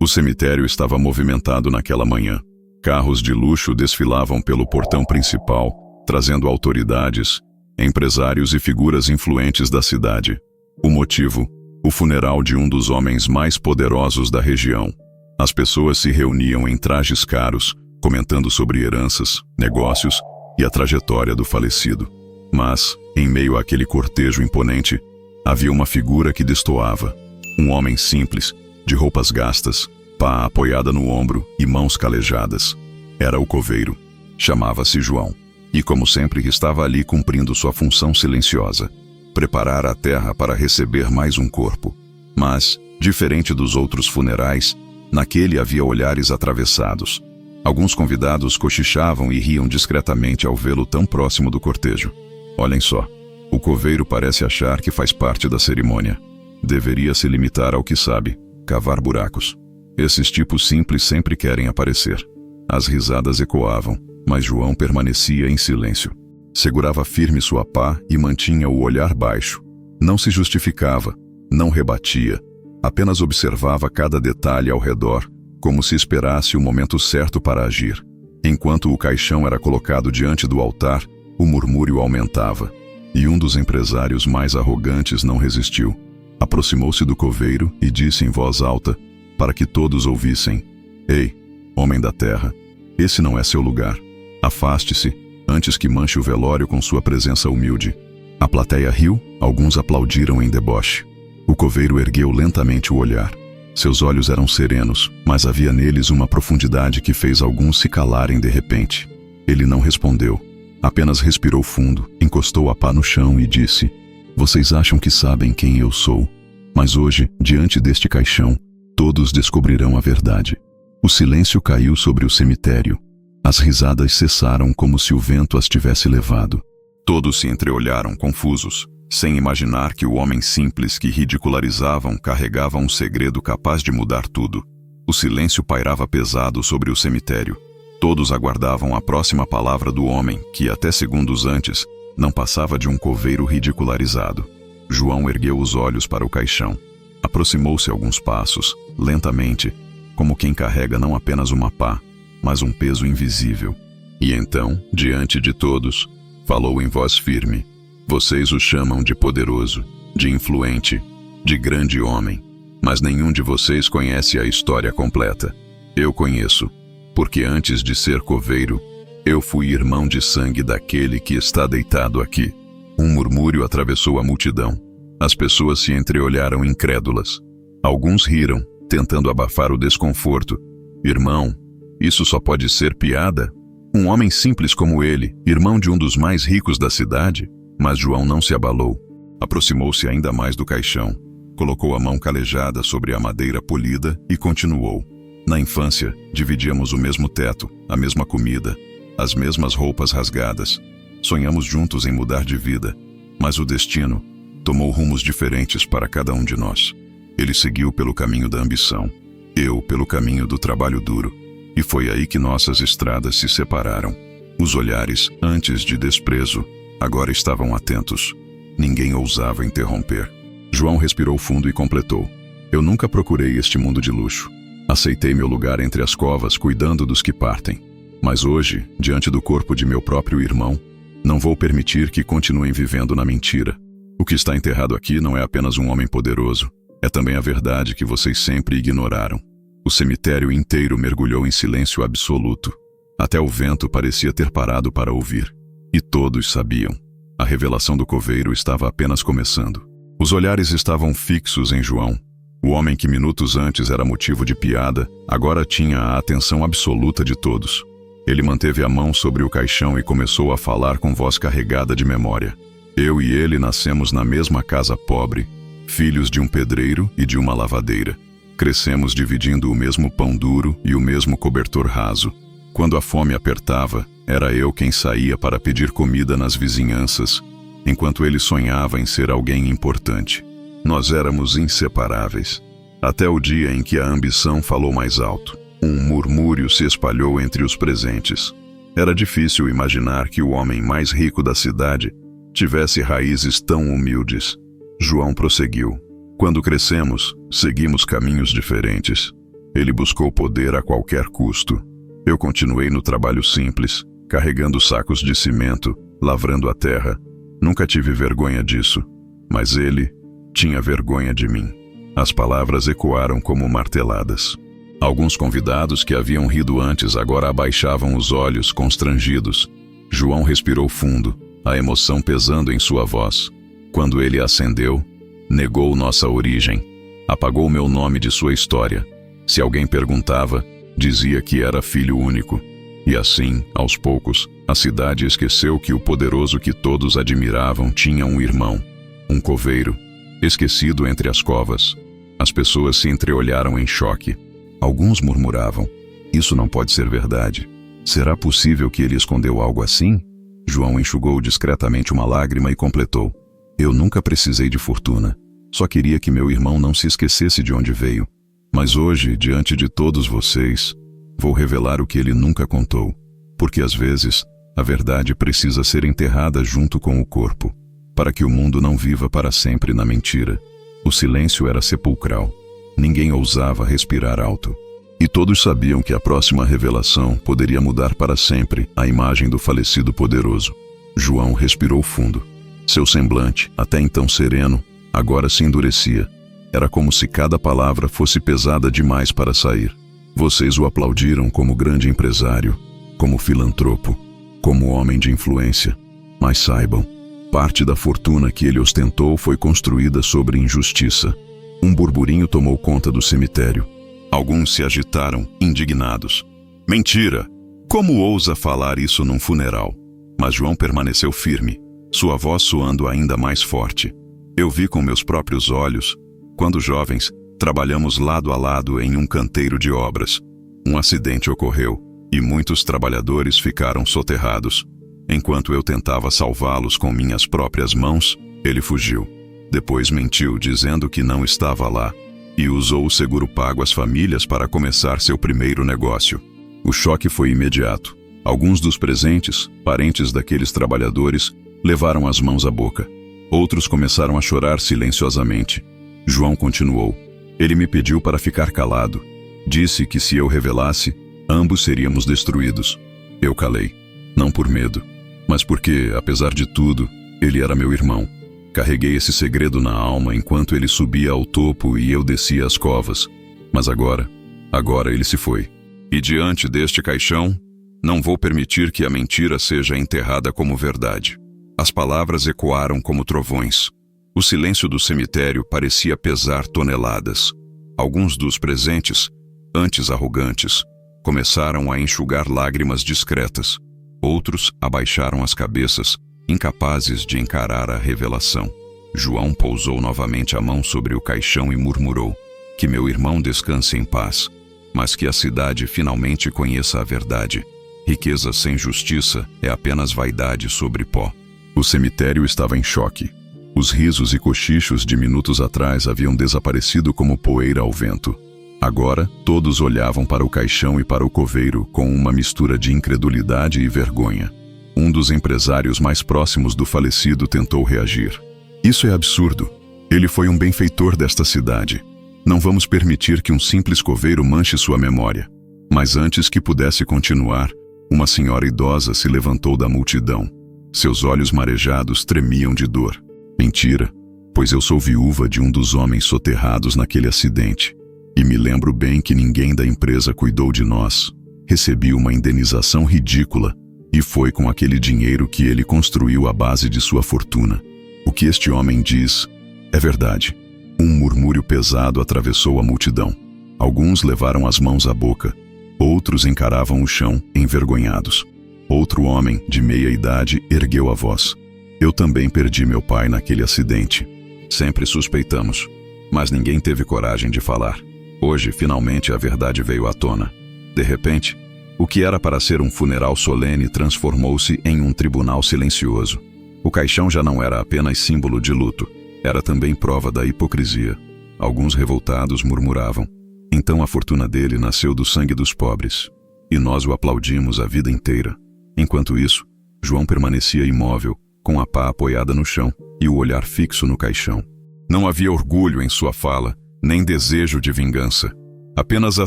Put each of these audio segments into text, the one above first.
O cemitério estava movimentado naquela manhã. Carros de luxo desfilavam pelo portão principal, trazendo autoridades, empresários e figuras influentes da cidade. O motivo? O funeral de um dos homens mais poderosos da região. As pessoas se reuniam em trajes caros, comentando sobre heranças, negócios e a trajetória do falecido. Mas, em meio àquele cortejo imponente, havia uma figura que destoava. Um homem simples, de roupas gastas, pá apoiada no ombro e mãos calejadas. Era o coveiro. Chamava-se João. E como sempre estava ali cumprindo sua função silenciosa. Preparar a terra para receber mais um corpo. Mas, diferente dos outros funerais, naquele havia olhares atravessados. Alguns convidados cochichavam e riam discretamente ao vê-lo tão próximo do cortejo. Olhem só. O coveiro parece achar que faz parte da cerimônia. Deveria se limitar ao que sabe, cavar buracos. Esses tipos simples sempre querem aparecer. As risadas ecoavam, mas João permanecia em silêncio. Segurava firme sua pá e mantinha o olhar baixo. Não se justificava, não rebatia, apenas observava cada detalhe ao redor, como se esperasse o momento certo para agir. Enquanto o caixão era colocado diante do altar, o murmúrio aumentava. E um dos empresários mais arrogantes não resistiu. Aproximou-se do coveiro e disse em voz alta, para que todos ouvissem: Ei, homem da terra, esse não é seu lugar. Afaste-se, antes que manche o velório com sua presença humilde. A plateia riu, alguns aplaudiram em deboche. O coveiro ergueu lentamente o olhar. Seus olhos eram serenos, mas havia neles uma profundidade que fez alguns se calarem de repente. Ele não respondeu. Apenas respirou fundo, encostou a pá no chão e disse: Vocês acham que sabem quem eu sou, mas hoje, diante deste caixão, todos descobrirão a verdade. O silêncio caiu sobre o cemitério. As risadas cessaram como se o vento as tivesse levado. Todos se entreolharam confusos, sem imaginar que o homem simples que ridicularizavam carregava um segredo capaz de mudar tudo. O silêncio pairava pesado sobre o cemitério. Todos aguardavam a próxima palavra do homem que, até segundos antes, não passava de um coveiro ridicularizado. João ergueu os olhos para o caixão. Aproximou-se alguns passos, lentamente, como quem carrega não apenas uma pá, mas um peso invisível. E então, diante de todos, falou em voz firme: Vocês o chamam de poderoso, de influente, de grande homem, mas nenhum de vocês conhece a história completa. Eu conheço, porque antes de ser coveiro, eu fui irmão de sangue daquele que está deitado aqui. Um murmúrio atravessou a multidão. As pessoas se entreolharam incrédulas. Alguns riram, tentando abafar o desconforto. Irmão, isso só pode ser piada? Um homem simples como ele, irmão de um dos mais ricos da cidade? Mas João não se abalou. Aproximou-se ainda mais do caixão, colocou a mão calejada sobre a madeira polida e continuou. Na infância, dividíamos o mesmo teto, a mesma comida, as mesmas roupas rasgadas. Sonhamos juntos em mudar de vida, mas o destino tomou rumos diferentes para cada um de nós. Ele seguiu pelo caminho da ambição, eu pelo caminho do trabalho duro, e foi aí que nossas estradas se separaram. Os olhares, antes de desprezo, agora estavam atentos. Ninguém ousava interromper. João respirou fundo e completou: Eu nunca procurei este mundo de luxo. Aceitei meu lugar entre as covas, cuidando dos que partem. Mas hoje, diante do corpo de meu próprio irmão, não vou permitir que continuem vivendo na mentira. O que está enterrado aqui não é apenas um homem poderoso, é também a verdade que vocês sempre ignoraram. O cemitério inteiro mergulhou em silêncio absoluto. Até o vento parecia ter parado para ouvir. E todos sabiam. A revelação do coveiro estava apenas começando. Os olhares estavam fixos em João. O homem que minutos antes era motivo de piada, agora tinha a atenção absoluta de todos. Ele manteve a mão sobre o caixão e começou a falar com voz carregada de memória. Eu e ele nascemos na mesma casa pobre, filhos de um pedreiro e de uma lavadeira. Crescemos dividindo o mesmo pão duro e o mesmo cobertor raso. Quando a fome apertava, era eu quem saía para pedir comida nas vizinhanças, enquanto ele sonhava em ser alguém importante. Nós éramos inseparáveis, até o dia em que a ambição falou mais alto. Um murmúrio se espalhou entre os presentes. Era difícil imaginar que o homem mais rico da cidade tivesse raízes tão humildes. João prosseguiu: Quando crescemos, seguimos caminhos diferentes. Ele buscou poder a qualquer custo. Eu continuei no trabalho simples, carregando sacos de cimento, lavrando a terra. Nunca tive vergonha disso, mas ele tinha vergonha de mim. As palavras ecoaram como marteladas. Alguns convidados que haviam rido antes agora abaixavam os olhos, constrangidos. João respirou fundo, a emoção pesando em sua voz. Quando ele acendeu, negou nossa origem. Apagou meu nome de sua história. Se alguém perguntava, dizia que era filho único. E assim, aos poucos, a cidade esqueceu que o poderoso que todos admiravam tinha um irmão, um coveiro, esquecido entre as covas. As pessoas se entreolharam em choque. Alguns murmuravam: isso não pode ser verdade. Será possível que ele escondeu algo assim? João enxugou discretamente uma lágrima e completou: eu nunca precisei de fortuna. Só queria que meu irmão não se esquecesse de onde veio. Mas hoje, diante de todos vocês, vou revelar o que ele nunca contou. Porque às vezes, a verdade precisa ser enterrada junto com o corpo, para que o mundo não viva para sempre na mentira. O silêncio era sepulcral. Ninguém ousava respirar alto. E todos sabiam que a próxima revelação poderia mudar para sempre a imagem do falecido poderoso. João respirou fundo. Seu semblante, até então sereno, agora se endurecia. Era como se cada palavra fosse pesada demais para sair. Vocês o aplaudiram como grande empresário, como filantropo, como homem de influência. Mas saibam, parte da fortuna que ele ostentou foi construída sobre injustiça. Um burburinho tomou conta do cemitério. Alguns se agitaram, indignados. Mentira! Como ousa falar isso num funeral? Mas João permaneceu firme, sua voz soando ainda mais forte. Eu vi com meus próprios olhos, quando jovens, trabalhamos lado a lado em um canteiro de obras. Um acidente ocorreu, e muitos trabalhadores ficaram soterrados. Enquanto eu tentava salvá-los com minhas próprias mãos, ele fugiu. Depois mentiu dizendo que não estava lá, e usou o seguro pago às famílias para começar seu primeiro negócio. O choque foi imediato. Alguns dos presentes, parentes daqueles trabalhadores, levaram as mãos à boca. Outros começaram a chorar silenciosamente. João continuou. Ele me pediu para ficar calado. Disse que se eu revelasse, ambos seríamos destruídos. Eu calei. Não por medo, mas porque, apesar de tudo, ele era meu irmão. Carreguei esse segredo na alma enquanto ele subia ao topo e eu descia as covas. Mas agora ele se foi. E diante deste caixão, não vou permitir que a mentira seja enterrada como verdade. As palavras ecoaram como trovões. O silêncio do cemitério parecia pesar toneladas. Alguns dos presentes, antes arrogantes, começaram a enxugar lágrimas discretas. Outros abaixaram as cabeças, incapazes de encarar a revelação. João pousou novamente a mão sobre o caixão e murmurou: que meu irmão descanse em paz, mas que a cidade finalmente conheça a verdade. Riqueza sem justiça é apenas vaidade sobre pó. O cemitério estava em choque. Os risos e cochichos de minutos atrás haviam desaparecido como poeira ao vento. Agora, todos olhavam para o caixão e para o coveiro com uma mistura de incredulidade e vergonha. Um dos empresários mais próximos do falecido tentou reagir. Isso é absurdo. Ele foi um benfeitor desta cidade. Não vamos permitir que um simples coveiro manche sua memória. Mas antes que pudesse continuar, uma senhora idosa se levantou da multidão. Seus olhos marejados tremiam de dor. Mentira, pois eu sou viúva de um dos homens soterrados naquele acidente. E me lembro bem que ninguém da empresa cuidou de nós. Recebi uma indenização ridícula, e foi com aquele dinheiro que ele construiu a base de sua fortuna. O que este homem diz é verdade. Um murmúrio pesado atravessou a multidão. Alguns levaram as mãos à boca. Outros encaravam o chão, envergonhados. Outro homem, de meia idade, ergueu a voz. Eu também perdi meu pai naquele acidente. Sempre suspeitamos, mas ninguém teve coragem de falar. Hoje, finalmente, a verdade veio à tona. De repente, o que era para ser um funeral solene transformou-se em um tribunal silencioso. O caixão já não era apenas símbolo de luto, era também prova da hipocrisia. Alguns revoltados murmuravam: então a fortuna dele nasceu do sangue dos pobres. E nós o aplaudimos a vida inteira. Enquanto isso, João permanecia imóvel, com a pá apoiada no chão e o olhar fixo no caixão. Não havia orgulho em sua fala, nem desejo de vingança. Apenas a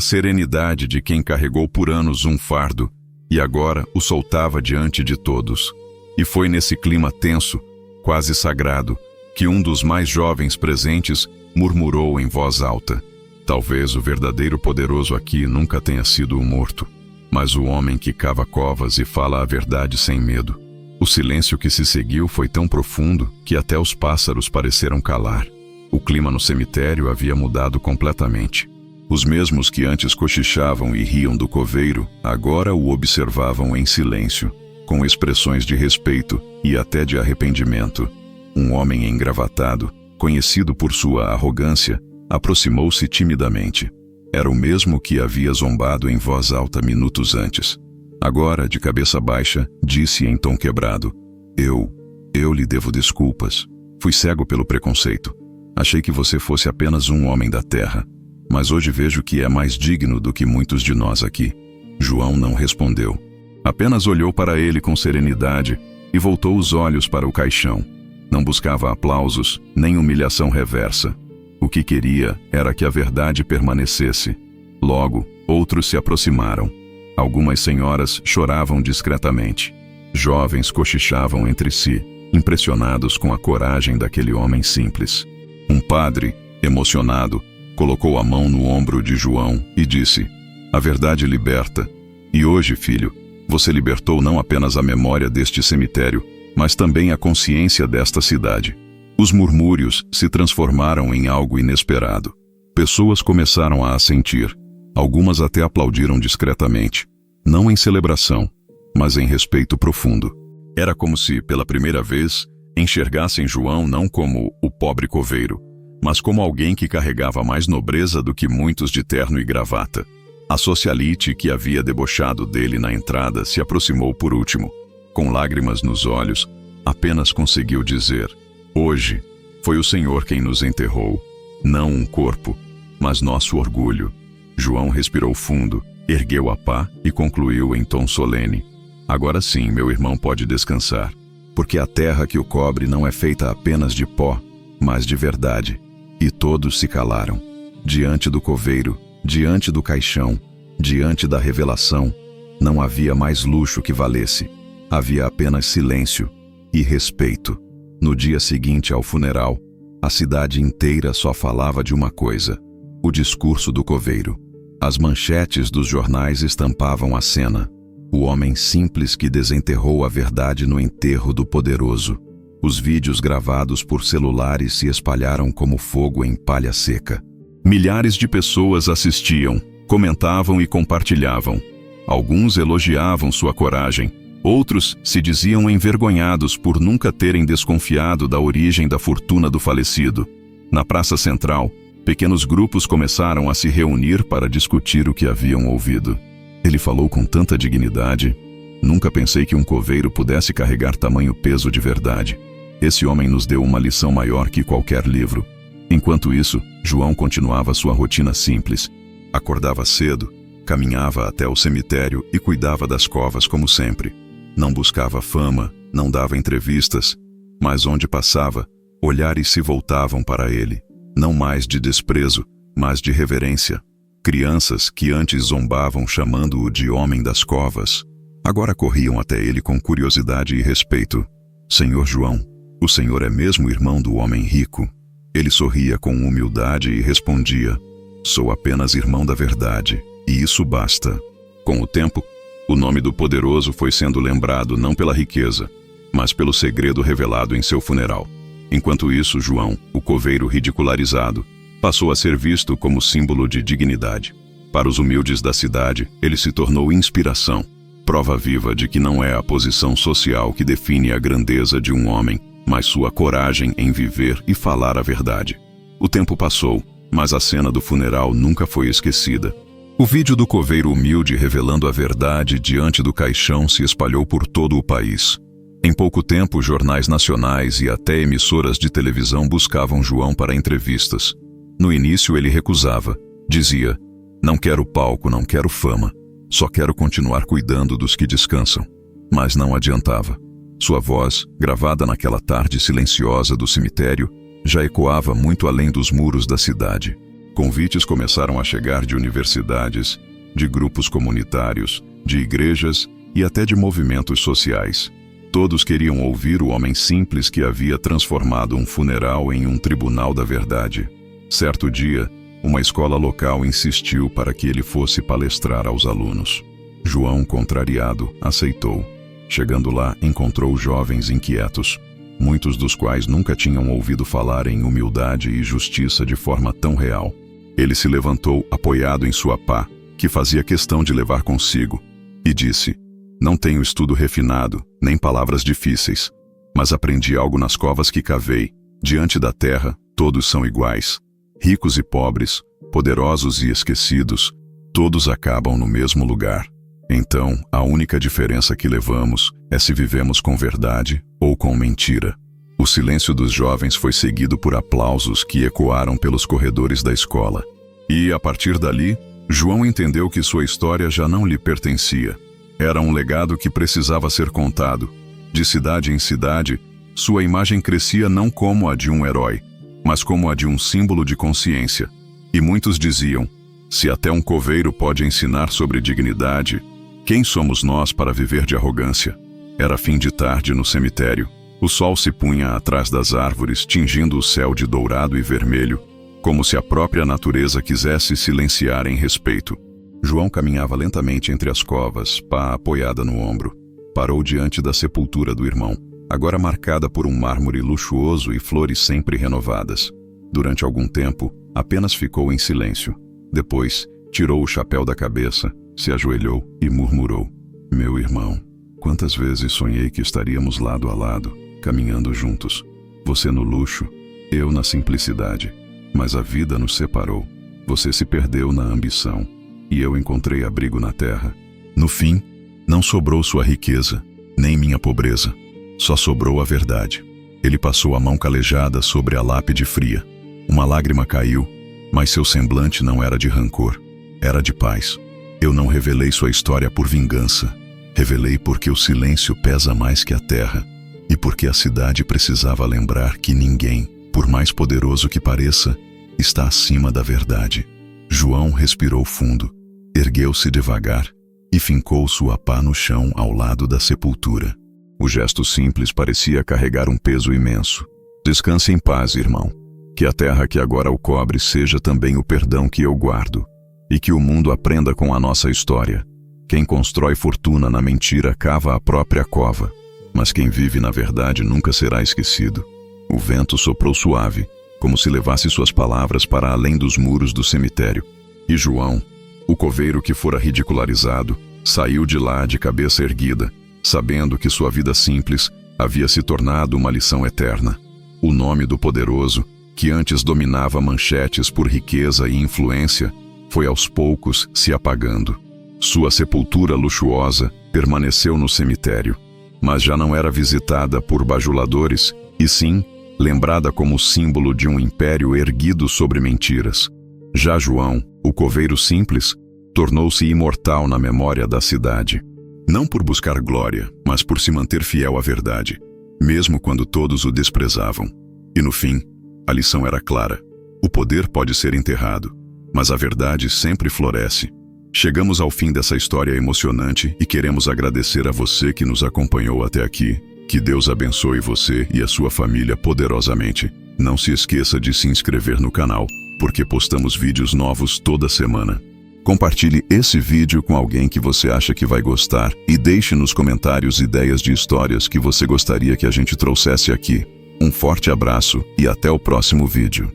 serenidade de quem carregou por anos um fardo e agora o soltava diante de todos. E foi nesse clima tenso, quase sagrado, que um dos mais jovens presentes murmurou em voz alta: talvez o verdadeiro poderoso aqui nunca tenha sido o morto, mas o homem que cava covas e fala a verdade sem medo. O silêncio que se seguiu foi tão profundo que até os pássaros pareceram calar. O clima no cemitério havia mudado completamente. Os mesmos que antes cochichavam e riam do coveiro, agora o observavam em silêncio, com expressões de respeito e até de arrependimento. Um homem engravatado, conhecido por sua arrogância, aproximou-se timidamente. Era o mesmo que havia zombado em voz alta minutos antes. Agora, de cabeça baixa, disse em tom quebrado: Eu lhe devo desculpas. Fui cego pelo preconceito. Achei que você fosse apenas um homem da terra, mas hoje vejo que é mais digno do que muitos de nós aqui. João não respondeu. Apenas olhou para ele com serenidade e voltou os olhos para o caixão. Não buscava aplausos, nem humilhação reversa. O que queria era que a verdade permanecesse. Logo, outros se aproximaram. Algumas senhoras choravam discretamente. Jovens cochichavam entre si, impressionados com a coragem daquele homem simples. Um padre, emocionado, colocou a mão no ombro de João e disse: a verdade liberta. E hoje, filho, você libertou não apenas a memória deste cemitério, mas também a consciência desta cidade. Os murmúrios se transformaram em algo inesperado. Pessoas começaram a assentir. Algumas até aplaudiram discretamente, não em celebração, mas em respeito profundo. Era como se, pela primeira vez, enxergassem João não como o pobre coveiro, mas como alguém que carregava mais nobreza do que muitos de terno e gravata. A socialite que havia debochado dele na entrada se aproximou por último. Com lágrimas nos olhos, apenas conseguiu dizer: hoje foi o Senhor quem nos enterrou, não um corpo, mas nosso orgulho. João respirou fundo, ergueu a pá e concluiu em tom solene: agora sim, meu irmão pode descansar, porque a terra que o cobre não é feita apenas de pó, mas de verdade. E todos se calaram. Diante do coveiro, diante do caixão, diante da revelação, não havia mais luxo que valesse. Havia apenas silêncio e respeito. No dia seguinte ao funeral, a cidade inteira só falava de uma coisa: o discurso do coveiro. As manchetes dos jornais estampavam a cena: o homem simples que desenterrou a verdade no enterro do poderoso. Os vídeos gravados por celulares se espalharam como fogo em palha seca. Milhares de pessoas assistiam, comentavam e compartilhavam. Alguns elogiavam sua coragem, outros se diziam envergonhados por nunca terem desconfiado da origem da fortuna do falecido. Na praça central, pequenos grupos começaram a se reunir para discutir o que haviam ouvido. Ele falou com tanta dignidade. Nunca pensei que um coveiro pudesse carregar tamanho peso de verdade. Esse homem nos deu uma lição maior que qualquer livro. Enquanto isso, João continuava sua rotina simples. Acordava cedo, caminhava até o cemitério e cuidava das covas como sempre. Não buscava fama, não dava entrevistas, mas onde passava, olhares se voltavam para ele. Não mais de desprezo, mas de reverência. Crianças que antes zombavam chamando-o de homem das covas, agora corriam até ele com curiosidade e respeito. Senhor João, o senhor é mesmo irmão do homem rico? Ele sorria com humildade e respondia: sou apenas irmão da verdade, e isso basta. Com o tempo, o nome do poderoso foi sendo lembrado não pela riqueza, mas pelo segredo revelado em seu funeral. Enquanto isso, João, o coveiro ridicularizado, passou a ser visto como símbolo de dignidade. Para os humildes da cidade, ele se tornou inspiração, prova viva de que não é a posição social que define a grandeza de um homem, mas sua coragem em viver e falar a verdade. O tempo passou, mas a cena do funeral nunca foi esquecida. O vídeo do coveiro humilde revelando a verdade diante do caixão se espalhou por todo o país. Em pouco tempo, jornais nacionais e até emissoras de televisão buscavam João para entrevistas. No início ele recusava. Dizia: não quero palco, não quero fama. Só quero continuar cuidando dos que descansam. Mas não adiantava. Sua voz, gravada naquela tarde silenciosa do cemitério, já ecoava muito além dos muros da cidade. Convites começaram a chegar de universidades, de grupos comunitários, de igrejas e até de movimentos sociais. Todos queriam ouvir o homem simples que havia transformado um funeral em um tribunal da verdade. Certo dia, uma escola local insistiu para que ele fosse palestrar aos alunos. João, contrariado, aceitou. Chegando lá, encontrou jovens inquietos, muitos dos quais nunca tinham ouvido falar em humildade e justiça de forma tão real. Ele se levantou apoiado em sua pá, que fazia questão de levar consigo, e disse: "Não tenho estudo refinado, nem palavras difíceis, mas aprendi algo nas covas que cavei. Diante da terra, todos são iguais. Ricos e pobres, poderosos e esquecidos, todos acabam no mesmo lugar. Então, a única diferença que levamos é se vivemos com verdade ou com mentira." O silêncio dos jovens foi seguido por aplausos que ecoaram pelos corredores da escola. E, a partir dali, João entendeu que sua história já não lhe pertencia. Era um legado que precisava ser contado. De cidade em cidade, sua imagem crescia não como a de um herói, mas como a de um símbolo de consciência. E muitos diziam: "Se até um coveiro pode ensinar sobre dignidade, quem somos nós para viver de arrogância?" Era fim de tarde no cemitério. O sol se punha atrás das árvores, tingindo o céu de dourado e vermelho, como se a própria natureza quisesse silenciar em respeito. João caminhava lentamente entre as covas, pá apoiada no ombro. Parou diante da sepultura do irmão, agora marcada por um mármore luxuoso e flores sempre renovadas. Durante algum tempo, apenas ficou em silêncio. Depois, tirou o chapéu da cabeça, se ajoelhou e murmurou: "Meu irmão, quantas vezes sonhei que estaríamos lado a lado, caminhando juntos. Você no luxo, eu na simplicidade. Mas a vida nos separou. Você se perdeu na ambição, e eu encontrei abrigo na terra. No fim, não sobrou sua riqueza, nem minha pobreza. Só sobrou a verdade." Ele passou a mão calejada sobre a lápide fria. Uma lágrima caiu, mas seu semblante não era de rancor, era de paz. "Eu não revelei sua história por vingança. Revelei porque o silêncio pesa mais que a terra, e porque a cidade precisava lembrar que ninguém, por mais poderoso que pareça, está acima da verdade." João respirou fundo, ergueu-se devagar e fincou sua pá no chão ao lado da sepultura. O gesto simples parecia carregar um peso imenso. "Descanse em paz, irmão. Que a terra que agora o cobre seja também o perdão que eu guardo, e que o mundo aprenda com a nossa história. Quem constrói fortuna na mentira cava a própria cova, mas quem vive na verdade nunca será esquecido." O vento soprou suave, como se levasse suas palavras para além dos muros do cemitério. E João, o coveiro que fora ridicularizado, saiu de lá de cabeça erguida, sabendo que sua vida simples havia se tornado uma lição eterna. O nome do poderoso, que antes dominava manchetes por riqueza e influência, foi aos poucos se apagando. Sua sepultura luxuosa permaneceu no cemitério, mas já não era visitada por bajuladores, e sim lembrada como símbolo de um império erguido sobre mentiras. Já João, o coveiro simples, tornou-se imortal na memória da cidade. Não por buscar glória, mas por se manter fiel à verdade, mesmo quando todos o desprezavam. E no fim, a lição era clara: o poder pode ser enterrado, mas a verdade sempre floresce. Chegamos ao fim dessa história emocionante e queremos agradecer a você que nos acompanhou até aqui. Que Deus abençoe você e a sua família poderosamente. Não se esqueça de se inscrever no canal, porque postamos vídeos novos toda semana. Compartilhe esse vídeo com alguém que você acha que vai gostar e deixe nos comentários ideias de histórias que você gostaria que a gente trouxesse aqui. Um forte abraço e até o próximo vídeo.